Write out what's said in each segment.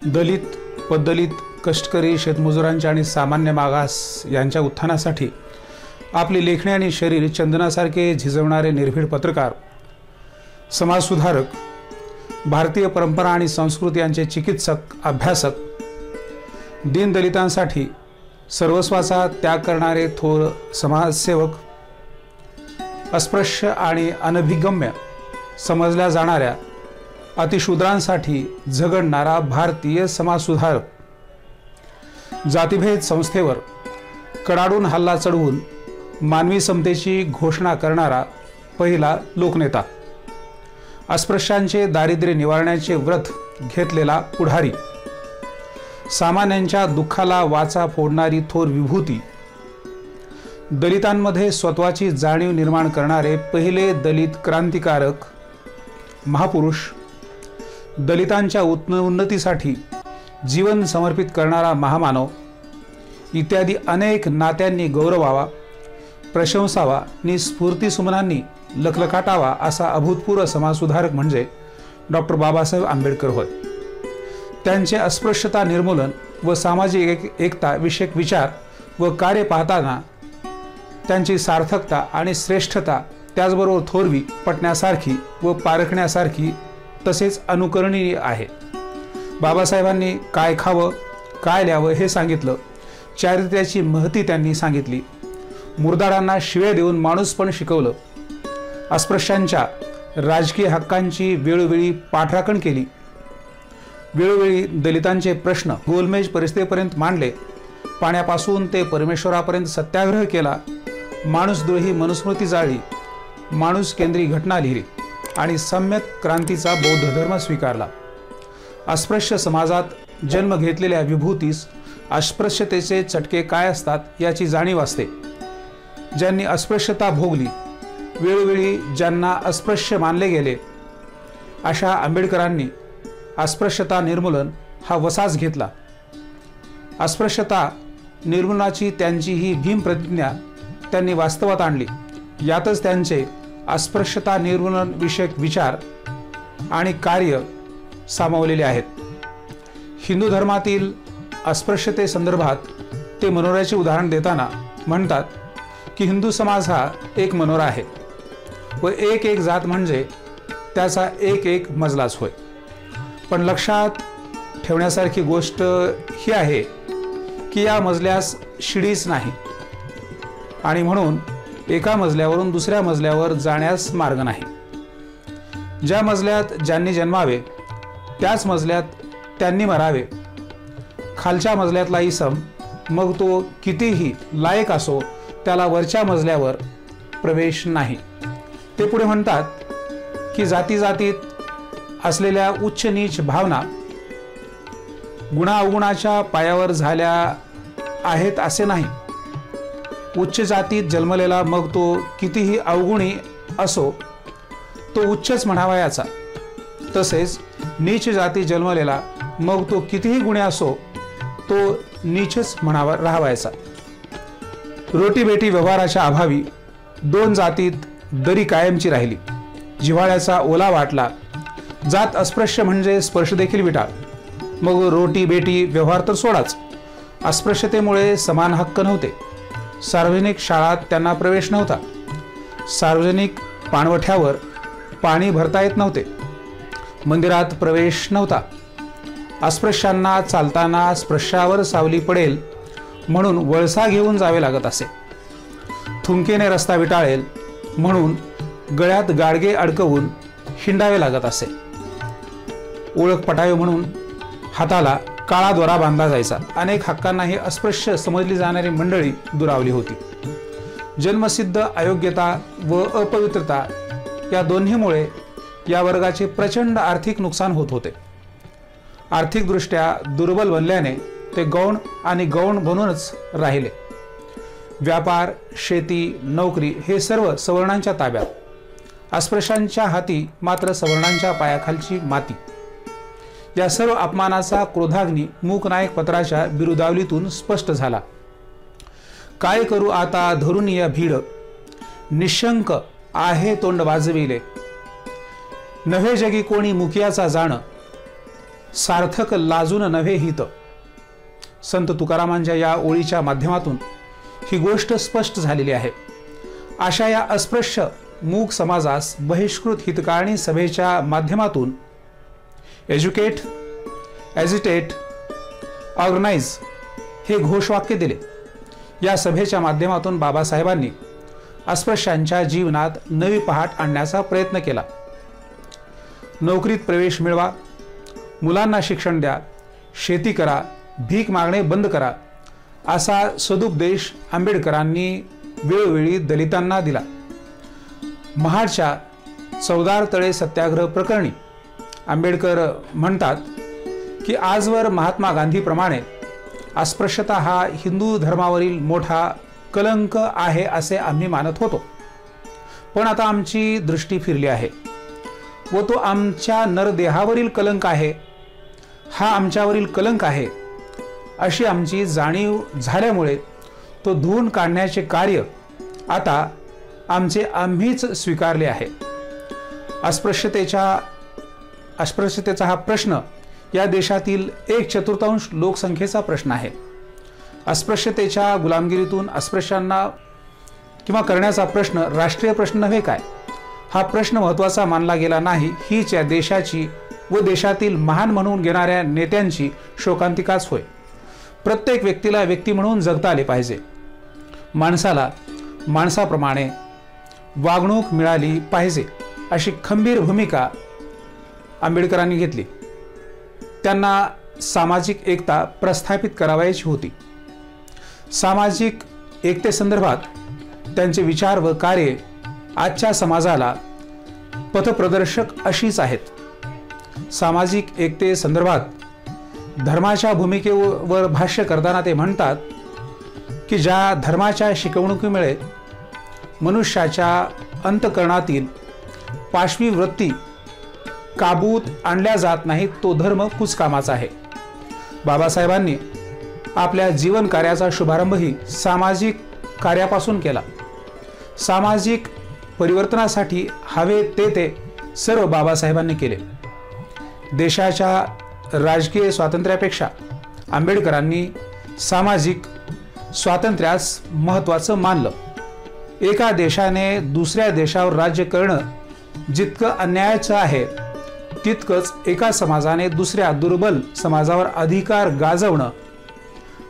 दलित, पददलित, कष्टकरी, शेतमजुरांच्या आणि सामान्य मागास यांच्या उत्थानासाठी आपली लेखणी आणि शरीर चंदनासारखे झिजवणारे निर्भीड पत्रकार, समाजसुधारक, भारतीय परंपरा आणि संस्कृती यांचे चिकित्सक, अभ्यासक, दीनदलितांसाठी सर्वस्वाचा त्याग करणारे थोर समाजसेवक, अस्पृश्य आणि अनभिगम्य समजल्या जाणाऱ्या अतिशूद्रांसाठी झगडणारा भारतीय समाजसुधारक, जातिभेद संस्थेवर कडाडून हल्ला चढवून मानवी समतेची घोषणा करणारा पहिला लोकनेता, अस्पृश्यांचे दारिद्र्य निवारण्याचे व्रत घेतलेला पुढारी, सामान्यांच्या दुःखाला वाचा फोडणारी थोर विभूती, दलितांमध्ये स्वत्वाची जाणीव निर्माण करणारे पहिले दलित क्रांतिकारक महापुरुष, दलितांच्या उन्नतीसाठी जीवन समर्पित करणारा महामानव इत्यादी अनेक नात्यांनी गौरवावा, प्रशंसावा आणि स्फूर्तिसुमनांनी लखलखाटावा असा अभूतपूर्व समाजसुधारक म्हणजे डॉक्टर बाबासाहेब आंबेडकर होय. त्यांचे अस्पृश्यता निर्मूलन व सामाजिक एकता विषयक विचार व कार्य पाहताना त्यांची सार्थकता आणि श्रेष्ठता त्याचबरोबर थोरवी, पटण्यासारखी व पारखण्यासारखी तसेच अनुकरणीय आहे. बाबासाहेबांनी काय खावं, काय ल्यावं हे सांगितलं. चारित्र्याची महती त्यांनी सांगितली. मुरदारांना शिव्या देऊन माणूसपण शिकवलं. अस्पृश्यांच्या राजकीय हक्कांची वेळोवेळी पाठराखण केली. वेळोवेळी दलितांचे प्रश्न गोलमेज परिस्थितीपर्यंत मांडले. पाण्यापासून ते परमेश्वरापर्यंत सत्याग्रह केला. माणूसद्रोही मनुस्मृती जाळली. माणूस केंद्री घटना लिहिली आणि सम्यक क्रांतीचा बौद्ध धर्म स्वीकारला. अस्पृश्य समाजात जन्म घेतलेल्या विभूतीस अस्पृश्यतेचे चटके काय असतात याची जाणीव असते. ज्यांनी अस्पृश्यता भोगली, वेळोवेळी ज्यांना अस्पृश्य मानले गेले, अशा आंबेडकरांनी अस्पृश्यता निर्मूलन हा वसाच घेतला. अस्पृश्यता निर्मूलनाची त्यांची ही भीम प्रतिज्ञा त्यांनी वास्तवात आणली. यातच त्यांचे अस्पृश्यता निर्मूलन विषयक विचार आणि कार्य सामावलेले आहेत. हिंदू धर्मातील अस्पृश्यते संदर्भात ते मनोऱ्याचे उदाहरण देताना म्हणतात की हिंदू समाज हा एक मनोरा आहे व एक एक जात म्हणजे त्याचा एक एक मजलाच होय. पण लक्षात ठेवण्यासारखी गोष्ट ही आहे की या मजल्यास शिडीच नाही आणि म्हणून एका मजल्यावरून दुसऱ्या मजल्यावर जाण्यास मार्ग नाही. ज्या मजल्यात ज्यांनी जन्मावे त्याच मजल्यात त्यांनी मरावे. खालच्या मजल्यातला इसम मग तो कितीही लायक असो त्याला वरच्या मजल्यावर प्रवेश नाही. ते पुढे म्हणतात की जातीजातीत असलेल्या उच्च नीच भावना गुणाअवगुणाच्या पायावर झाल्या आहेत असे नाही. उच्च जातीत जन्मलेला मग तो कितीही अवगुणी असो तो उच्चच म्हणावयाचा. तसेच नीच जाती जन्मलेला मग तो कितीही गुणी असो तो नीचच म्हणावा राहावायचा. रोटीबेटी व्यवहाराच्या अभावी दोन जातीत दरी कायमची राहिली. जिव्हाळ्याचा ओला वाटला. जात अस्पृश्य म्हणजे स्पर्श देखील विटाळ. मग रोटी बेटी व्यवहार तर सोडाच. अस्पृश्यतेमुळे समान हक्क नव्हते. सार्वजनिक शाळात त्यांना प्रवेश नव्हता. सार्वजनिक पाणवठ्यावर पाणी भरता येत नव्हते. मंदिरात प्रवेश नव्हता. अस्पृश्यांना चालताना स्पृश्यावर सावली पडेल म्हणून वळसा घेऊन जावे लागत असे. थुंकेने रस्ता विटाळेल म्हणून गळ्यात गाडगे अडकवून हिंडावे लागत असे. ओळख पटावे म्हणून हाताला काळा दोरा बांधला जायचा. अनेक हक्कांनाही अस्पृश्य समजली जाणारी मंडळी दुरावली होती. जन्मसिद्ध अयोग्यता व अपवित्रता या दोन्हीमुळे या वर्गाचे प्रचंड आर्थिक नुकसान होत होते. आर्थिकदृष्ट्या दुर्बल बनल्याने ते गौण आणि गौण बनूनच राहिले. व्यापार, शेती, नोकरी हे सर्व सवर्णांच्या ताब्यात. अस्पृश्यांच्या हाती मात्र सवर्णांच्या पायाखालची माती. या सर्व अपमानाचा क्रोधाग्नी मूकनायक पत्राच्या बिरुदावलीतून स्पष्ट झाला. काय करू आता धरून या भीड, निशंक आहे तोंड वाजविले. नव्हे जगी कोणी मुखियाचा जाण, सार्थक लाजून नव्हे हित. संत तुकारामांच्या या ओळीच्या माध्यमातून ही गोष्ट स्पष्ट झालेली आहे. अशा या अस्पृश्य मूक समाजास बहिष्कृत हितकारिणी सभेच्या माध्यमातून एज्युकेट, ॲजिटेट, ऑर्गनाइज हे घोषवाक्य दिले. या सभेच्या माध्यमातून बाबासाहेबांनी अस्पृश्यांच्या जीवनात नवी पहाट आणण्याचा प्रयत्न केला. नोकरीत प्रवेश मिळवा, मुलांना शिक्षण द्या, शेती करा, भीक मागणे बंद करा, असा सदुपदेश आंबेडकरांनी वेळोवेळी दलितांना दिला. महाडच्या चौदार तळे सत्याग्रह प्रकरणी आंबेडकर म्हणतात की आजवर महात्मा गांधीप्रमाणे अस्पृश्यता हा हिंदू धर्मावरील मोठा कलंक आहे असे आम्ही मानत होतो. पण आता आमची दृष्टी फिरली आहे व तो आमच्या नरदेहावरील कलंक आहे, हा आमच्यावरील कलंक आहे अशी आमची जाणीव झाल्यामुळे तो धुवून काढण्याचे कार्य आता आमचे आम्हीच स्वीकारले आहे. अस्पृश्यतेचा हा प्रश्न या देशातील 1/4 लोकसंख्येचा प्रश्न आहे. अस्पृश्यतेच्या गुलामगिरीतून अस्पृश्यांना किंवा करण्याचा प्रश्न राष्ट्रीय प्रश्न नव्हे काय, हा प्रश्न महत्त्वाचा मानला गेला नाही, हीच या देशाची व देशातील महान म्हणून घेणाऱ्या नेत्यांची शोकांतिकाच होय. प्रत्येक व्यक्तीला व्यक्ती म्हणून जगता आले पाहिजे. माणसाला माणसाप्रमाणे वागणूक मिळाली पाहिजे अशी खंबीर भूमिका आंबेडकरांनी घेतली. त्यांना सामाजिक एकता प्रस्थापित करावयाची होती. सामाजिक एकतेसंदर्भात त्यांचे विचार व कार्य आजच्या समाजाला पथप्रदर्शक अशीच आहेत. सामाजिक एकतेसंदर्भात धर्माच्या भूमिकेवर भाष्य करताना ते म्हणतात की ज्या धर्माच्या शिकवणुकीमुळे मनुष्याच्या अंतःकरणातील पाशवी वृत्ती काबूत आणल्या जात नाहीत तो धर्म कुचकामाचा आहे. बाबासाहेबांनी आपल्या जीवन कार्याचा शुभारंभही सामाजिक कार्यापासून केला. सामाजिक परिवर्तनासाठी हवे ते सर्व बाबासाहेबांनी केले. देशाच्या राजकीय स्वातंत्र्यापेक्षा आंबेडकरांनी सामाजिक स्वातंत्र्यास महत्त्वाचं मानलं. एका देशाने दुसऱ्या देशावर राज्य करणं जितकं अन्यायाचं आहे तितकंच एका समाजाने दुसऱ्या दुर्बल समाजावर अधिकार गाजवणं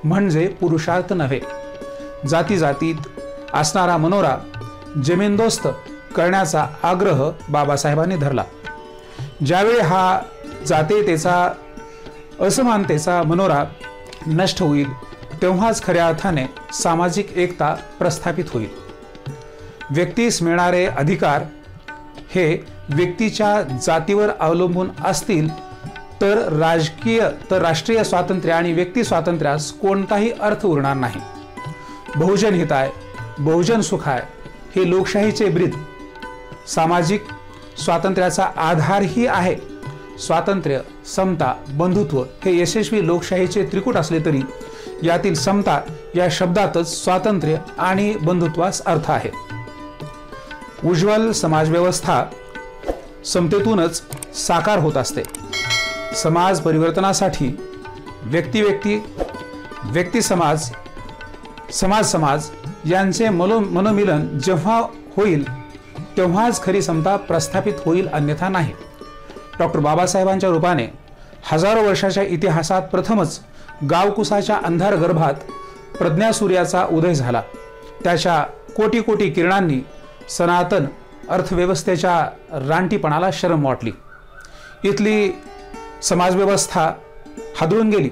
म्हणजे पुरुषार्थ नव्हे. जातीजातीत असणारा मनोरा जमीनदोस्त करण्याचा आग्रह बाबासाहेबांनी धरला. ज्यावेळी हा जातीयतेचा असमानतेचा मनोरा नष्ट होईल तेव्हाच खऱ्या अर्थाने सामाजिक एकता प्रस्थापित होईल. व्यक्तीस मिळणारे अधिकार हे व्यक्तीच्या जातीवर अवलंबून असतील तर राष्ट्रीय स्वातंत्र्य आणि व्यक्ती स्वातंत्र्यास कोणताही अर्थ उरणार नाही. बहुजन हिताय, बहुजन सुखाय हे लोकशाहीचे ब्रीद. सामाजिक स्वातंत्र्याचा आधारही आहे. स्वातंत्र्य, समता, बंधुत्व हे यशस्वी लोकशाहीचे त्रिकूट असले तरी यातील समता या शब्दातच स्वातंत्र्य आणि बंधुत्वास अर्थ आहे. उज्ज्वल समाजव्यवस्था समतेतूनच साकार होत असते. समाज परिवर्तनासाठी व्यक्ती समाज समाज यांचे मनोमिलन जेव्हा होईल तेव्हाच खरी समता प्रस्थापित होईल, अन्यथा नाही. डॉक्टर बाबासाहेबांच्या रूपाने हजारो वर्षाच्या इतिहासात प्रथमच गावकुसाच्या अंधार गर्भात प्रज्ञासूर्याचा उदय झाला. त्याच्या कोटी कोटी किरणांनी सनातन अर्थव्यवस्थेच्या रानटीपणाला शरम वाटली. इथली समाजव्यवस्था हादळून गेली.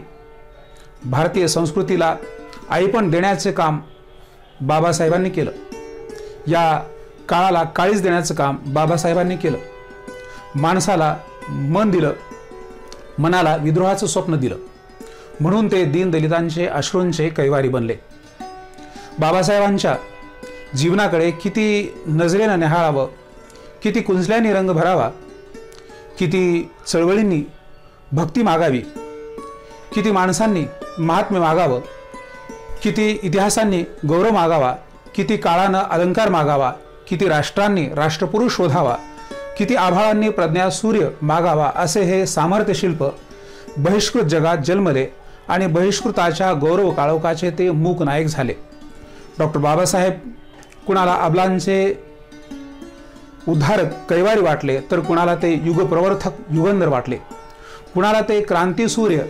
भारतीय संस्कृतीला आईपण देण्याचे काम बाबासाहेबांनी केलं. या काळाला काळीज देण्याचं काम बाबासाहेबांनी केलं. माणसाला मन दिलं, मनाला विद्रोहाचं स्वप्न दिलं. म्हणून ते दीनदलितांचे अश्रूंचे कैवारी बनले. बाबासाहेबांच्या जीवनाकडे किती नजरेनं निहाळावं, किती कुंजल्याने रंग भरावा, किती चळवळींनी भक्ती मागावी, किती माणसांनी महात्म्य मागावं, किती इतिहासांनी गौरव मागावा, किती काळानं अलंकार मागावा, किती राष्ट्रांनी राष्ट्रपुरुष शोधावा, किती आभाळांनी प्रज्ञासूर्य मागावा, असे हे सामर्थ्य शिल्प बहिष्कृत जगात जन्मले आणि बहिष्कृताच्या गौरव काळोखाचे ते मूक नायक झाले. डॉक्टर बाबासाहेब कुणाला अबलांचे उद्धारक कैवारी वाटले तर कुणाला ते युगप्रवर्तक युगंधर वाटले. कुणाला ते क्रांतीसूर्य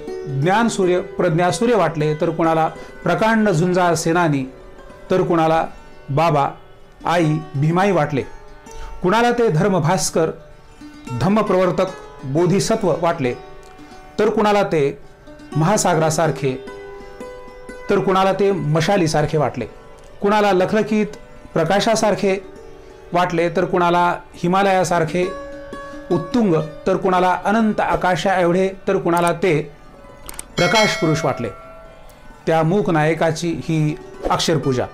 ज्ञानसूर्य प्रज्ञासूर्य वाटले तर कुणाला प्रकांड झुंजार सेनानी तर कुणाला बाबा आई भीमाई वाटले. कुणाला ते धर्मभास्कर धम्मप्रवर्तक बोधिसत्व वाटले तर कुणाला ते महासागरासारखे तर कुणाला ते मशालीसारखे वाटले. कुणाला लखलखीत प्रकाशासारखे वाटले तर कुणाला हिमालयासारखे उत्तुंग तर कुणाला अनंत आकाशा एवढे तर कुणाला ते प्रकाश पुरुष वाटले. त्या मूक नायकाची ही अक्षरपूजा.